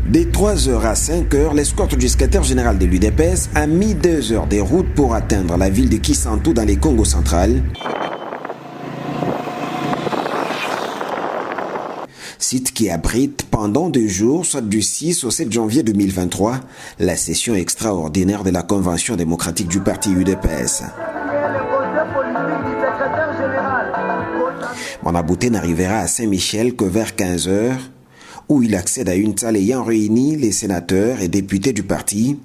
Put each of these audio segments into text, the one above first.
De 3h à 5h, l'escorte du secrétaire général de l'UDPS a mis 2 heures de route pour atteindre la ville de Kisantu dans les Congo central, site qui abrite pendant 2 jours, soit du 6 au 7 janvier 2023, la session extraordinaire de la Convention démocratique du parti UDPS. Monabouté n'arrivera à Saint-Michel que vers 15h, où il accède à une salle ayant réuni les sénateurs et députés du parti,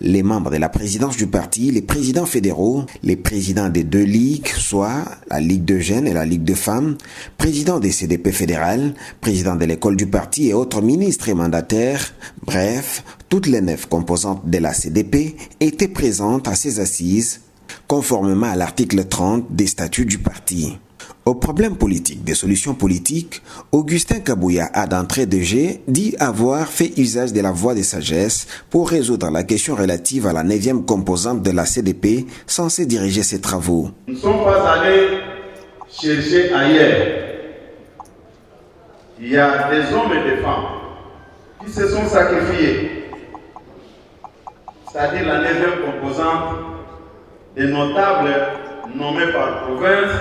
les membres de la présidence du parti, les présidents fédéraux, les présidents des 2 ligues, soit la Ligue de jeunes et la Ligue de femmes, président des CDP fédérales, président de l'école du parti et autres ministres et mandataires. Bref, toutes les 9 composantes de la CDP étaient présentes à ces assises, conformément à l'article 30 des statuts du parti. Aux problèmes politiques, des solutions politiques, Augustin Kabouya a d'entrée de jeu dit avoir fait usage de la voie de sagesse pour résoudre la question relative à la 9e composante de la CDP censée diriger ses travaux. Nous ne sommes pas allés chercher ailleurs. Il y a des hommes et des femmes qui se sont sacrifiés, c'est-à-dire la 9e composante des notables nommés par province,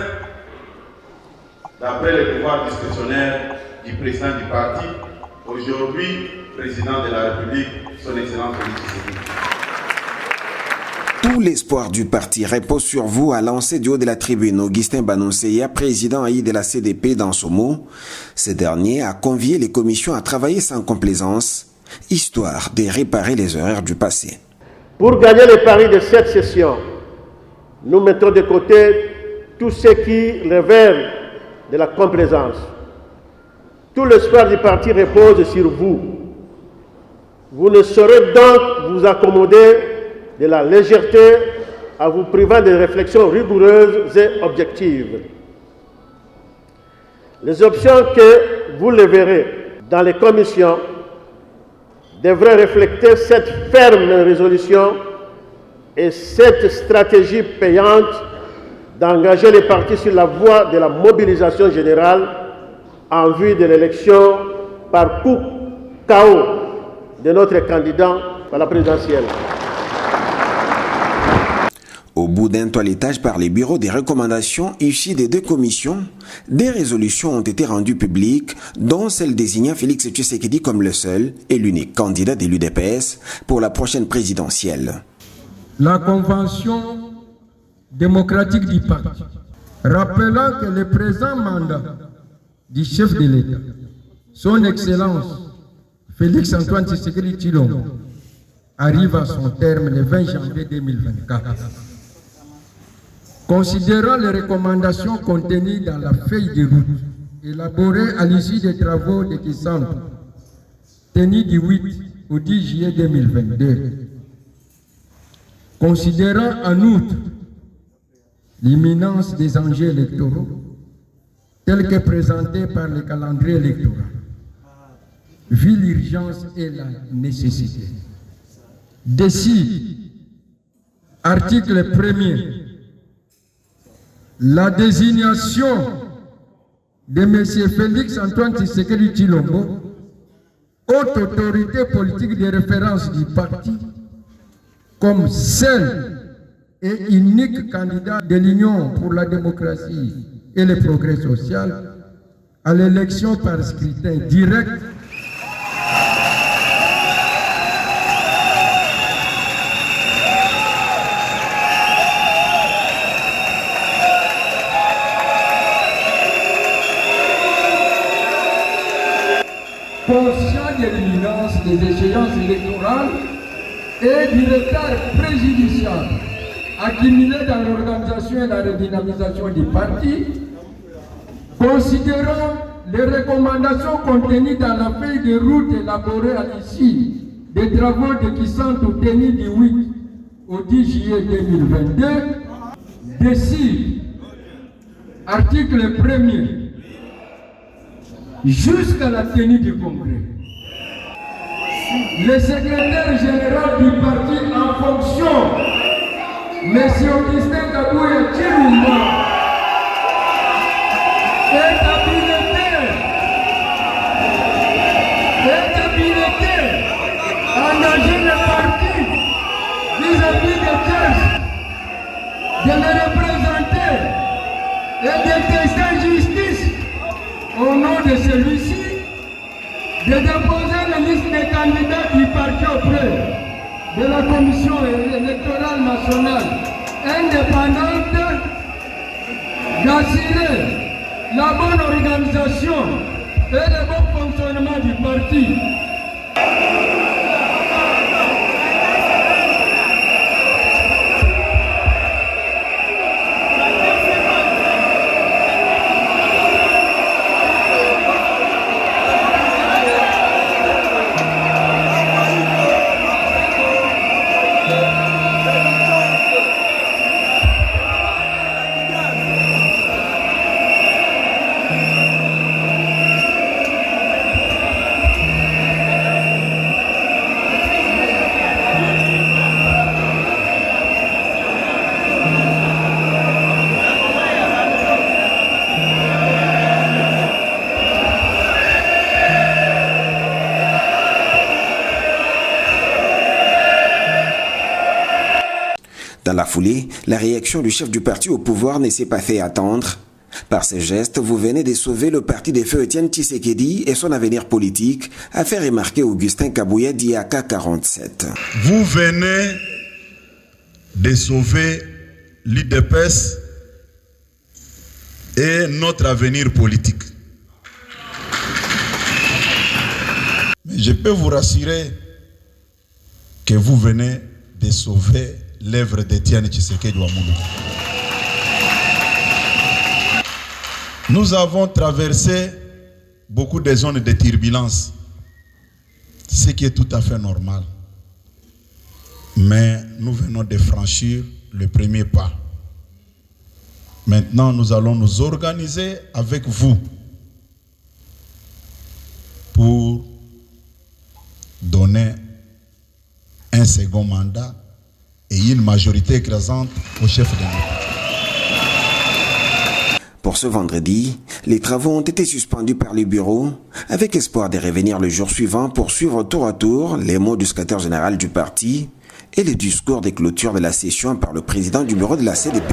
d'après le pouvoir discrétionnaire du président du parti, aujourd'hui président de la République, son Excellence Félix Tshisekedi. Tout l'espoir du parti repose sur vous, a lancé du haut de la tribune Augustin Banonseya, président AI de la CDP dans ce mot. Ce dernier a convié les commissions à travailler sans complaisance, histoire de réparer les erreurs du passé. Pour gagner les paris de cette session, nous mettons de côté tout ce qui révèle de la complaisance. Tout l'espoir du parti repose sur vous. Vous ne saurez donc vous accommoder de la légèreté en vous privant de réflexions rigoureuses et objectives. Les options que vous leverez dans les commissions devraient refléter cette ferme résolution et cette stratégie payante d'engager les partis sur la voie de la mobilisation générale en vue de l'élection par coup KO de notre candidat à la présidentielle. Au bout d'un toilettage par les bureaux des recommandations issues des 2 commissions, des résolutions ont été rendues publiques, dont celle désignant Félix Tshisekedi comme le seul et l'unique candidat de l'UDPS pour la prochaine présidentielle. La Convention démocratique du parti, rappelant que le présent mandat du chef de l'État, son Excellence Félix Antoine Tshisekedi Tshilombo, arrive à son terme le 20 janvier 2024. Considérant les recommandations contenues dans la feuille de route élaborée à l'issue des travaux de Kisantu, tenus du 8 au 10 juillet 2022, considérant en outre l'imminence des enjeux électoraux tels que présentés par le calendrier électoral, vu l'urgence et la nécessité. Décide, article 1er, la désignation de M. Félix Antoine Tshisekedi Tshilombo, haute autorité politique de référence du parti, comme seul et unique candidat de l'Union pour la démocratie et le progrès social à l'élection par scrutin direct conscient de l'imminence des échéances électorales et du retard préjudiciable accumulé dans l'organisation et la redynamisation du parti, considérant les recommandations contenues dans la feuille de route élaborée à l'issue des travaux de Kisantu tenus du 8 au 10 juillet 2022, décide, article 1er, jusqu'à la tenue du congrès, le secrétaire général du parti en fonction, M. Augustin Kabouya Tshilombo, est habilité souhaitez engager le parti vis-à-vis des caisses, de les représenter et de tester justice au nom de celui-ci, de déposer la liste des candidats du parti auprès de la Commission électorale nationale indépendante, d'assurer la bonne organisation et le bon fonctionnement du parti. Dans la foulée, la réaction du chef du parti au pouvoir ne s'est pas fait attendre. Par ces gestes, vous venez de sauver le parti des feux Étienne Tshisekedi et son avenir politique, a fait remarquer Augustin Kabouya d'IAK 47. Vous venez de sauver l'UDPS et notre avenir politique. Mais je peux vous rassurer que vous venez de sauver l'œuvre d'Étienne Tshisekedi Ouamoulou. Nous avons traversé beaucoup de zones de turbulence, ce qui est tout à fait normal. Mais nous venons de franchir le premier pas. Maintenant, nous allons nous organiser avec vous pour donner un second mandat et une majorité écrasante au chef de l'État. Pour ce vendredi, les travaux ont été suspendus par les bureaux, avec espoir de revenir le jour suivant pour suivre tour à tour les mots du secrétaire général du parti et le discours de clôture de la session par le président du bureau de la CDP.